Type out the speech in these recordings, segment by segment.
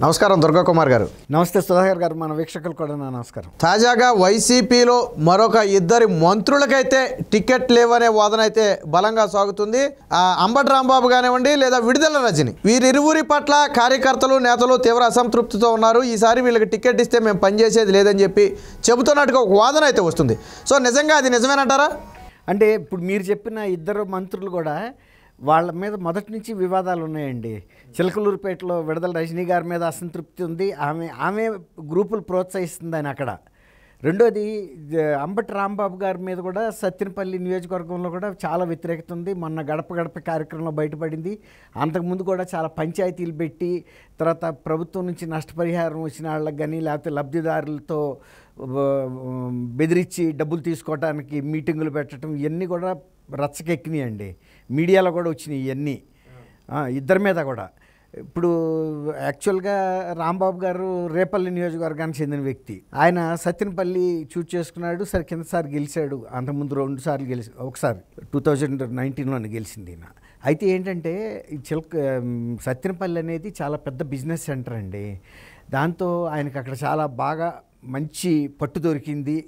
నమస్కారం దుర్గా కుమార్ గారు. నమస్తే సుధాకర్ గారు, మన వీక్షకులు కూడా నా నమస్కారం. తాజాగా వైసీపీలో మరొక ఇద్దరి మంత్రులకైతే టికెట్ లేవనే వాదన అయితే బలంగా సాగుతుంది. అంబటి రాంబాబు కానివ్వండి లేదా విడుదల రజని, వీరిరువురి పట్ల కార్యకర్తలు నేతలు తీవ్ర అసంతృప్తితో ఉన్నారు. ఈసారి వీళ్ళకి టికెట్ ఇస్తే మేము పనిచేసేది లేదని చెప్పి చెబుతున్నట్టుగా ఒక వాదన అయితే వస్తుంది. సో నిజంగా అది నిజమేనంటారా? అంటే ఇప్పుడు మీరు చెప్పిన ఇద్దరు మంత్రులు కూడా వాళ్ళ మీద మొదటి నుంచి వివాదాలు ఉన్నాయండి. చిలకలూరుపేటలో విడుదల రజనీ గారి మీద అసంతృప్తి ఉంది. ఆమె గ్రూపులు ప్రోత్సహిస్తుంది ఆయన అక్కడ. రెండోది అంబటి రాంబాబు గారి మీద కూడా సత్తెనపల్లి నియోజకవర్గంలో కూడా చాలా వ్యతిరేకత ఉంది. మొన్న గడప గడప కార్యక్రమంలో బయటపడింది. అంతకుముందు కూడా చాలా పంచాయతీలు పెట్టి తర్వాత ప్రభుత్వం నుంచి నష్టపరిహారం వచ్చిన వాళ్ళకి కానీ లేకపోతే లబ్ధిదారులతో బెదిరించి డబ్బులు తీసుకోవడానికి మీటింగులు పెట్టడం ఇవన్నీ కూడా రచ్చకెక్కినాయండి. మీడియాలో కూడా వచ్చినాయి ఇవన్నీ ఇద్దరి మీద కూడా. ఇప్పుడు యాక్చువల్గా రాంబాబు గారు రేపల్లి నియోజకవర్గానికి చెందిన వ్యక్తి. ఆయన సత్తెనపల్లి చూజ్ చేసుకున్నాడు. సరే కిందసారి గెలిచాడు. అంతకుముందు 2 సార్లు ఒకసారి 2019లోనే గెలిచింది ఈయన. అయితే ఏంటంటే సత్తెనపల్లి అనేది చాలా పెద్ద బిజినెస్ సెంటర్ అండి. దాంతో ఆయనకి అక్కడ చాలా బాగా మంచి పట్టు దొరికింది.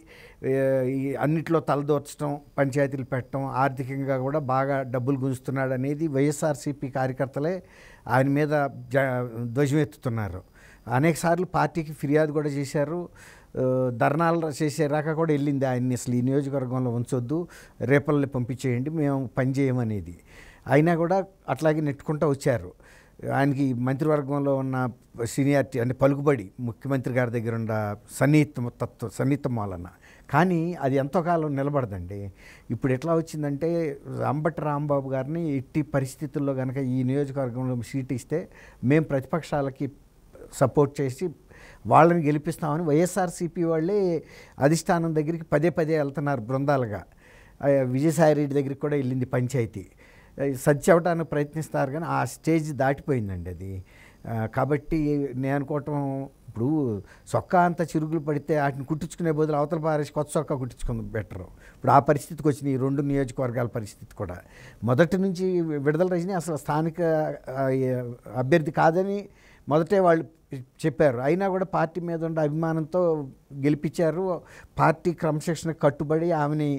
అన్నిట్లో తలదోర్చడం, పంచాయతీలు పెట్టడం, ఆర్థికంగా కూడా బాగా డబ్బులు గుంజుతున్నాడు అనేది వైఎస్ఆర్సీపీ కార్యకర్తలే ఆయన మీద ధ్వజమెత్తుతున్నారు. అనేక సార్లు పార్టీకి ఫిర్యాదు కూడా చేశారు. ధర్నాలు చేసేరాక కూడా వెళ్ళింది ఆయన్ని అసలు ఈ నియోజకవర్గంలో ఉంచొద్దు, రేపల్ని పంపించేయండి, మేము పని చేయమనేది. అయినా కూడా అట్లాగే నెట్టుకుంటూ వచ్చారు. ఆయనకి మంత్రివర్గంలో ఉన్న సీనియారిటీ అంటే పలుకుబడి ముఖ్యమంత్రి గారి దగ్గర ఉన్న సన్నిహితం వలన. కానీ అది ఎంతో కాలం నిలబడదండి. ఇప్పుడు ఎట్లా వచ్చిందంటే అంబటి రాంబాబు గారిని ఎట్టి పరిస్థితుల్లో కనుక ఈ నియోజకవర్గంలో సీట్ ఇస్తే మేము ప్రతిపక్షాలకి సపోర్ట్ చేసి వాళ్ళని గెలిపిస్తామని వైఎస్ఆర్సీపీ వాళ్ళే అధిష్టానం దగ్గరికి పదే వెళ్తున్నారు బృందాలుగా. విజయసాయిరెడ్డి దగ్గరికి కూడా వెళ్ళింది పంచాయతీ. సత్యవటానికి ప్రయత్నిస్తారు కానీ ఆ స్టేజ్ దాటిపోయిందండి అది. కాబట్టి నేను అనుకోవటం ఇప్పుడు సొక్కా అంతా చిరుగులు పడితే వాటిని కుట్టించుకునే బదులు అవతల పారేసి కొత్త సొక్కా కుట్టించుకుని బెటరు. ఇప్పుడు ఆ పరిస్థితికి వచ్చింది ఈ 2 నియోజకవర్గాల పరిస్థితి కూడా. మొదటి నుంచి విడుదల రజని అసలు స్థానిక అభ్యర్థి కాదని మొదటే వాళ్ళు చెప్పారు. అయినా కూడా పార్టీ మీద ఉండే అభిమానంతో గెలిపించారు. పార్టీ క్రమశిక్షణకు కట్టుబడి ఆమెని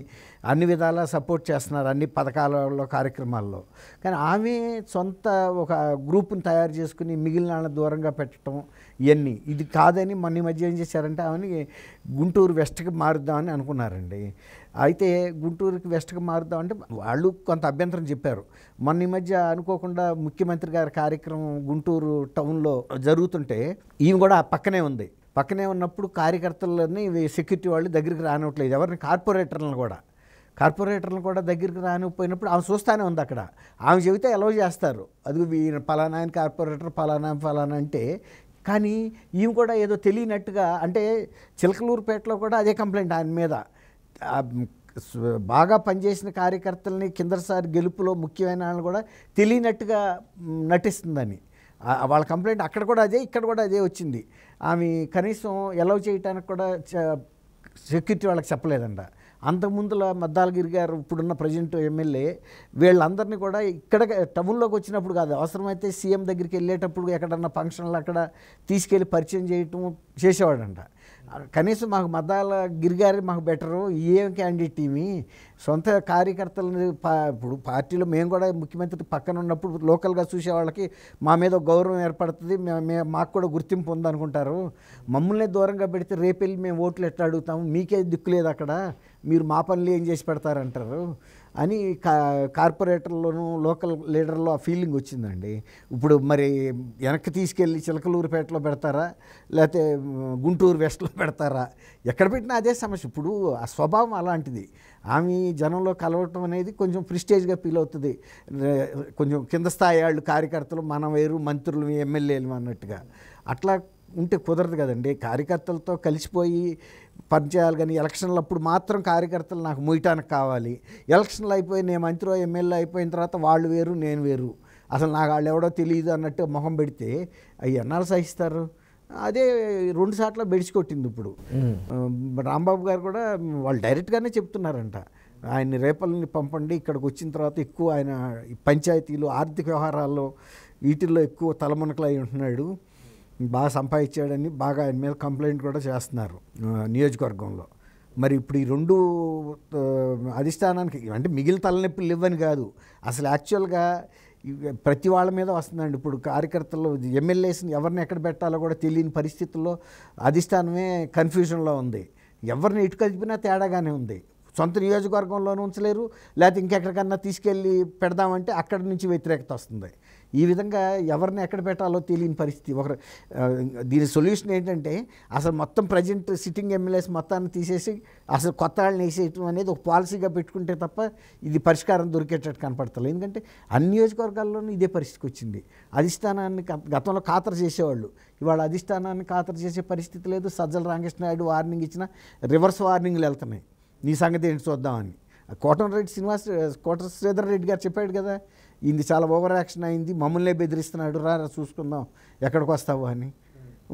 అన్ని విధాలా సపోర్ట్ చేస్తున్నారు అన్ని పథకాలలో కార్యక్రమాల్లో. కానీ ఆమె సొంత ఒక గ్రూప్ని తయారు చేసుకుని మిగిలిన వాళ్ళని దూరంగా పెట్టడం ఇవన్నీ ఇది కాదని మొన్న మధ్య ఏం చేశారంటే ఆమెని గుంటూరు వెస్ట్కి మారుద్దామని అనుకున్నారండి. అయితే గుంటూరుకి వెస్ట్కి మారుద్దామంటే వాళ్ళు కొంత అభ్యంతరం చెప్పారు. మొన్న మధ్య అనుకోకుండా ముఖ్యమంత్రి గారి కార్యక్రమం గుంటూరు టౌన్లో జరుగుతుంటే ఈమె కూడా పక్కనే ఉంది. పక్కనే ఉన్నప్పుడు కార్యకర్తలని సెక్యూరిటీ వాళ్ళు దగ్గరికి రానివ్వట్లేదు. ఎవరిని కార్పొరేటర్లను కూడా దగ్గరికి రానిపోయినప్పుడు ఆమె చూస్తూనే ఉంది అక్కడ. ఆమె చెబితే ఎలవ్ చేస్తారు. అది పలానా ఆయన కార్పొరేటర్ ఫలానా అంటే. కానీ ఈమె కూడా ఏదో తెలియనట్టుగా అంటే చిలకలూరుపేటలో కూడా అదే కంప్లైంట్ ఆయన మీద. బాగా పనిచేసిన కార్యకర్తలని కిందసారి గెలుపులో ముఖ్యమైన వాళ్ళని కూడా తెలియనట్టుగా నటిస్తుందని వాళ్ళ కంప్లైంట్. అక్కడ కూడా అదే, ఇక్కడ కూడా అదే వచ్చింది. ఆమె కనీసం ఎలవ్ చేయడానికి కూడా సెక్యూరిటీ వాళ్ళకి చెప్పలేదంట. అంతకుముందులో మద్దాలగిరి గారు ఇప్పుడున్న ప్రజెంట్ ఎమ్మెల్యే వీళ్ళందరినీ కూడా ఇక్కడ టౌన్లోకి వచ్చినప్పుడు కాదు, అవసరమైతే సీఎం దగ్గరికి వెళ్ళేటప్పుడు ఎక్కడన్నా ఫంక్షన్లు అక్కడ తీసుకెళ్ళి పరిచయం చేయటం చేసేవాడంట. కనీసం మాకు మద్దాలగిరి గారి మాకు బెటరు, ఏం క్యాండిడేట్ ఇవి సొంత కార్యకర్తలని ఇప్పుడు పార్టీలో మేము కూడా ముఖ్యమంత్రి పక్కన ఉన్నప్పుడు లోకల్గా చూసే వాళ్ళకి మా మీద గౌరవం ఏర్పడుతుంది, మాకు కూడా గుర్తింపు ఉందనుకుంటారు. మమ్మల్ని దూరంగా పెడితే రేపెళ్ళి మేము ఓట్లు ఎట్లా అడుగుతాము, మీకే దిక్కు లేదు అక్కడ, మీరు మా పనులు ఏం చేసి పెడతారంటారు అని కార్పొరేటర్లోనూ లోకల్ లీడర్లో ఆ ఫీలింగ్ వచ్చిందండి. ఇప్పుడు మరి వెనక్కి తీసుకెళ్ళి చిలకలూరుపేటలో పెడతారా లేకపోతే గుంటూరు వెస్ట్లో పెడతారా? ఎక్కడ పెట్టినా అదే సమస్య. ఇప్పుడు ఆ స్వభావం అలాంటిది. ఆమె జనంలో కలవటం అనేది కొంచెం ప్రిస్టేజ్గా ఫీల్ అవుతుంది. కొంచెం కింద స్థాయి వాళ్ళు కార్యకర్తలు మనం వేరు, మంత్రులు ఎమ్మెల్యేలు అన్నట్టుగా. అట్లా ఉంటే కుదరదు కదండి. కార్యకర్తలతో కలిసిపోయి పనిచేయాలి. కానీ ఎలక్షన్లు అప్పుడు మాత్రం కార్యకర్తలు నాకు మొయ్యటానికి కావాలి. ఎలక్షన్లు అయిపోయి నేను మంత్రి ఎమ్మెల్యే అయిపోయిన తర్వాత వాళ్ళు వేరు నేను వేరు, అసలు నాకు వాళ్ళు ఎవడో తెలియదు అన్నట్టు మొహం పెడితే అవి ఎన్నాళ్ళు సహిస్తారు? అదే 2 సార్లు బెడిచి కొట్టింది. ఇప్పుడు రాంబాబు గారు కూడా వాళ్ళు డైరెక్ట్గానే చెప్తున్నారంట, ఆయన్ని రేపల్ని పంపండి, ఇక్కడికి వచ్చిన తర్వాత ఎక్కువ ఆయన పంచాయతీలు ఆర్థిక వ్యవహారాల్లో వీటిల్లో ఎక్కువ తలమునకలై ఉంటున్నాడు, బాగా సంపాదించాడని బాగా ఆయన మీద కంప్లైంట్ కూడా చేస్తున్నారు నియోజకవర్గంలో. మరి ఇప్పుడు ఈ రెండు అధిష్టానానికి అంటే మిగిలిన తలనొప్పులు ఇవ్వని కాదు, అసలు యాక్చువల్గా ప్రతి వాళ్ళ మీద వస్తుందండి. ఇప్పుడు కార్యకర్తలు ఎమ్మెల్యేస్ని ఎవరిని ఎక్కడ పెట్టాలో కూడా తెలియని పరిస్థితుల్లో అధిష్టానమే కన్ఫ్యూజన్లో ఉంది. ఎవరిని ఇటు కలిపినా తేడాగానే ఉంది. సొంత నియోజకవర్గంలోనూ ఉంచలేరు, లేకపోతే ఇంకెక్కడికన్నా తీసుకెళ్ళి పెడదామంటే అక్కడి నుంచి వ్యతిరేకత వస్తుంది. ఈ విధంగా ఎవరిని ఎక్కడ పెట్టాలో తెలియని పరిస్థితి. దీని సొల్యూషన్ ఏంటంటే అసలు మొత్తం ప్రజెంట్ సిట్టింగ్ ఎమ్మెల్యేస్ మొత్తాన్ని తీసేసి అసలు కొత్త వాళ్ళని వేసేయటం అనేది ఒక పాలసీగా పెట్టుకుంటే తప్ప ఇది పరిష్కారం దొరికేటట్టు కనపడతలేదు. ఎందుకంటే అన్ని నియోజకవర్గాల్లోనూ ఇదే పరిస్థితికి వచ్చింది. అధిష్టానాన్ని గతంలో ఖాతరు చేసేవాళ్ళు, ఇవాళ అధిష్టానాన్ని ఖాతరు చేసే పరిస్థితి లేదు. సజ్జల రామకృష్ణారెడ్డి వార్నింగ్ ఇచ్చిన రివర్స్ వార్నింగ్లు వెళ్తున్నాయి, నీ సంగతి ఏంటి చూద్దామని. కోట శ్రీధర్ రెడ్డి గారు చెప్పాడు కదా, ఇది చాలా ఓవర్ యాక్షన్ అయింది, మమ్మల్నే బెదిరిస్తున్నాడు, రా చూసుకుందాం ఎక్కడికి వస్తావు అని.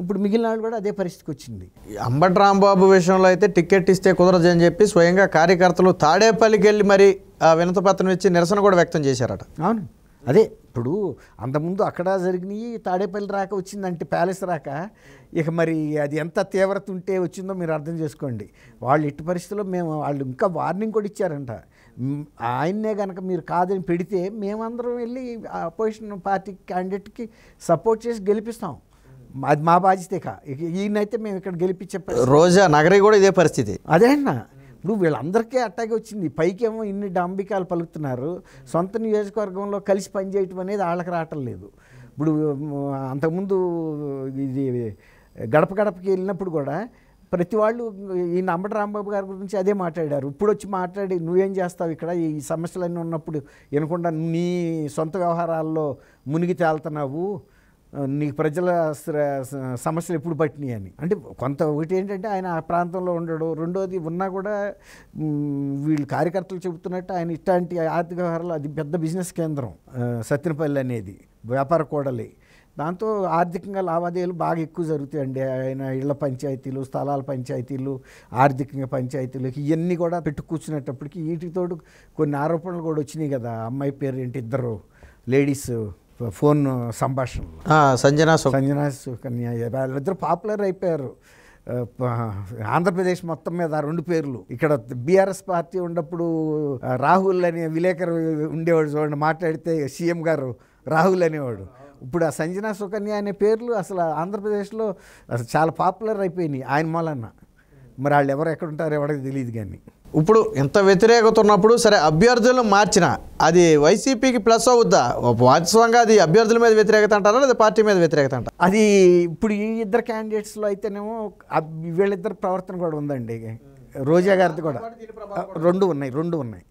ఇప్పుడు మిగిలిన వాళ్ళు కూడా అదే పరిస్థితికి వచ్చింది. అంబటి రాంబాబు విషయంలో అయితే టికెట్ ఇస్తే కుదరదు అని చెప్పి స్వయంగా కార్యకర్తలు తాడేపల్లికి వెళ్ళి మరి వినతిపత్రం ఇచ్చి నిరసన కూడా వ్యక్తం చేశారట. అవును, అదే ఇప్పుడు అంతకుముందు అక్కడ జరిగినాయి, తాడేపల్లి రాక వచ్చిందంటే ప్యాలెస్ రాక, ఇక మరి అది ఎంత తీవ్రత ఉంటే వచ్చిందో మీరు అర్థం చేసుకోండి. వాళ్ళు ఎట్టి పరిస్థితుల్లో వాళ్ళు ఇంకా వార్నింగ్ కూడా ఇచ్చారంట, ఆయన్నే కనుక మీరు కాదని పెడితే మేమందరం వెళ్ళి అపోజిషన్ పార్టీ క్యాండిడేట్కి సపోర్ట్ చేసి గెలిపిస్తాం, అది మా బాధ్యతేకా. ఈయనైతే మేము ఇక్కడ గెలిపించే రోజా నగరి కూడా ఇదే పరిస్థితి. అదే అన్న, ఇప్పుడు వీళ్ళందరికీ అట్టాగే వచ్చింది. పైకేమో ఇన్ని డాంబికాలు పలుకుతున్నారు, సొంత నియోజకవర్గంలో కలిసి పనిచేయటం అనేది వాళ్ళకి రావటం లేదు. ఇప్పుడు అంతకుముందు ఇది గడప గడపకి వెళ్ళినప్పుడు కూడా ప్రతి వాళ్ళు ఈయన అంబటి రాంబాబు గారి గురించి అదే మాట్లాడారు. ఇప్పుడు వచ్చి మాట్లాడి నువ్వేం చేస్తావు ఇక్కడ, ఈ సమస్యలన్నీ ఉన్నప్పుడు వినకుండా నీ సొంత వ్యవహారాల్లో మునిగి తేలుతున్నావు, నీకు ప్రజల సమస్యలు ఎప్పుడు పట్టినాయి అని. అంటే కొంత ఒకటి ఏంటంటే ఆయన ఆ ప్రాంతంలో ఉండడు, రెండోది ఉన్నా కూడా వీళ్ళు కార్యకర్తలు చెబుతున్నట్టు ఆయన ఇట్లాంటి ఆర్థిక వ్యవహారాలు అది పెద్ద బిజినెస్ కేంద్రం సత్తెనపల్లి అనేది, వ్యాపార కూడలి. దాంతో ఆర్థికంగా లావాదేవీలు బాగా ఎక్కువ జరుగుతాయండి. ఆయన ఇళ్ల పంచాయతీలు, స్థలాల పంచాయతీలు, ఆర్థికంగా పంచాయతీలు ఇవన్నీ కూడా పెట్టు కూర్చునేటప్పటికి వీటితోటి కొన్ని ఆరోపణలు కూడా వచ్చినాయి కదా. అమ్మాయి పేరు ఏంటి, ఇద్దరు లేడీస్ ఫోన్ సంభాషణలు, సంజనా సుకన్య, వాళ్ళిద్దరు పాపులర్ అయిపోయారు ఆంధ్రప్రదేశ్ మొత్తం మీద. ఆ రెండు పేర్లు ఇక్కడ బీఆర్ఎస్ పార్టీ ఉన్నప్పుడు రాహుల్ అనే విలేకరు ఉండేవాడు చూడండి, మాట్లాడితే సీఎం గారు రాహుల్ అనేవాడు. ఇప్పుడు ఆ సంజనా సుకన్య అనే పేర్లు అసలు ఆంధ్రప్రదేశ్లో అసలు చాలా పాపులర్ అయిపోయినాయి ఆయన మూలన్న. మరి వాళ్ళు ఎవరు ఎక్కడ ఉంటారో ఎవరికి తెలియదు. కానీ ఇప్పుడు ఇంత వ్యతిరేకత ఉన్నప్పుడు సరే అభ్యర్థులను మార్చిన అది వైసీపీకి ప్లస్ అవుద్దా? వాస్తవంగా అది అభ్యర్థుల మీద వ్యతిరేకత అంటారా లేదా పార్టీ మీద వ్యతిరేకత అంటారా? అది ఇప్పుడు ఈ ఇద్దరు క్యాండిడేట్స్లో అయితేనేమో వీళ్ళిద్దరు ప్రవర్తన కూడా ఉందండి. రోజా గారిది కూడా రెండు ఉన్నాయి.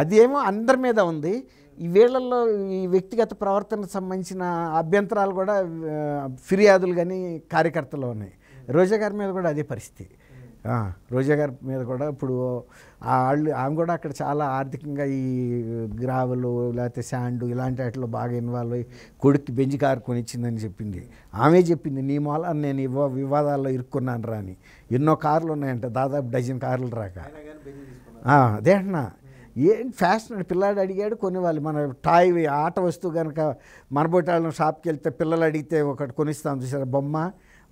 అదేమో అందరి మీద ఉంది. ఈ వీళ్ళల్లో ఈ వ్యక్తిగత ప్రవర్తనకు సంబంధించిన అభ్యంతరాలు కూడా ఫిర్యాదులు కానీ కార్యకర్తలు ఉన్నాయి. రోజా గారి మీద కూడా అదే పరిస్థితి. రోజా గారి మీద కూడా ఇప్పుడు ఆమె కూడా అక్కడ చాలా ఆర్థికంగా ఈ గ్రావెలు లేకపోతే శాండు ఇలాంటి వాటిలో బాగా ఇన్వాల్వ్ అయ్యి కొడుక్కి బెంజ్ కారు కొనిచ్చిందని చెప్పింది. ఆమె చెప్పింది నీ మూల నేను వివాదాల్లో ఇరుక్కున్నాను రా అని. ఎన్నో కార్లు ఉన్నాయంట, దాదాపు డజన్ కార్లు రాక. అదే అంటున్నా, ఏం ఫ్యాషన్ అని పిల్లాడు అడిగాడు కొనివ్వాలి. మన టాయ్ ఆట వస్తువు కనుక మనబోటాళ్ళ షాప్కి వెళ్తే పిల్లలు అడిగితే ఒకటి కొనిస్తాం చూసారా బొమ్మ,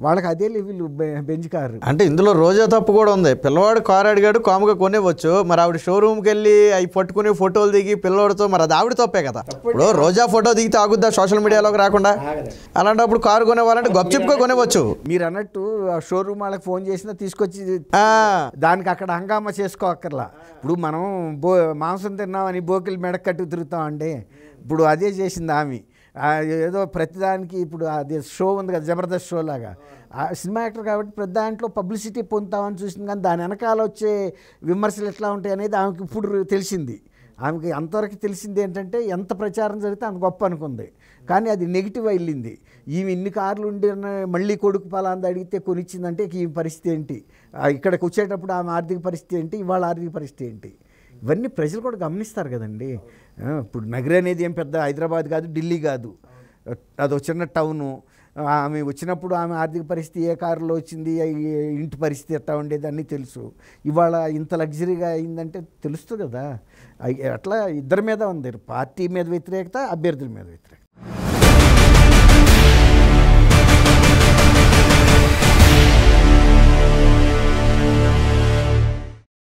వాళ్ళకి అదే వీళ్ళు బెంజ్ కారు. అంటే ఇందులో రోజా తప్పు కూడా ఉంది. పిల్లవాడు కారు అడిగాడు, కాముగా కొనివ్వచ్చు. మరి ఆవిడ షోరూమ్కి వెళ్ళి అవి పట్టుకుని ఫోటోలు దిగి పిల్లవాడితో, మరి అది ఆవిడ తప్పే కదా. ఇప్పుడు రోజా ఫోటో దిగితే ఆగుద్దా సోషల్ మీడియాలోకి రాకుండా? అలాంటప్పుడు కారు కొనేవాళ్ళంటే గప్చిప్గా కొనివ్వచ్చు. మీరు అన్నట్టు షోరూమ్ వాళ్ళకి ఫోన్ చేసినా తీసుకొచ్చి దానికి అక్కడ హంగామా చేసుకోక్కర్లా. ఇప్పుడు మనం మాంసం తిన్నామని బోకిలు మెడకట్టు తిరుగుతామండి. ఇప్పుడు అదే చేసింది ఆమె. ఏదో ప్రతిదానికి ఇప్పుడు అది షో ఉంది కదా, జబర్దస్త్ షో లాగా. సినిమా యాక్టర్ కాబట్టి ప్రతి దాంట్లో పబ్లిసిటీ పొందుతామని చూసింది. కానీ దాని వెనకాల వచ్చే విమర్శలు ఎట్లా ఉంటాయి అనేది ఆమెకి ఇప్పుడు తెలిసింది. ఆమెకి అంతవరకు తెలిసింది ఏంటంటే ఎంత ప్రచారం జరిగితే అంత గొప్ప అనుకుంది. కానీ అది నెగిటివ్ వెళ్ళింది. ఈమె ఇన్ని కార్లు ఉండి మళ్ళీ కొడుకు పలాంది అడిగితే కొనిచ్చిందంటే ఈ పరిస్థితి ఏంటి, ఇక్కడికి వచ్చేటప్పుడు ఆమె ఆర్థిక పరిస్థితి ఏంటి, ఇవాళ ఆర్థిక పరిస్థితి ఏంటి, ఇవన్నీ ప్రజలు కూడా గమనిస్తారు కదండి. ఇప్పుడు నగరి అనేది ఏం పెద్ద హైదరాబాద్ కాదు, ఢిల్లీ కాదు, అదో చిన్న టౌను. ఆమె వచ్చినప్పుడు ఆమె ఆర్థిక పరిస్థితి ఏ కారులో వచ్చింది, ఇంటి పరిస్థితి ఎట్లా ఉండేది అన్నీ తెలుసు. ఇవాళ ఇంత లగ్జరీగా అయిందంటే తెలుస్తుంది కదా. అట్లా ఇద్దరి మీద ఉంది, పార్టీ మీద వ్యతిరేకత, అభ్యర్థుల మీద వ్యతిరేకత.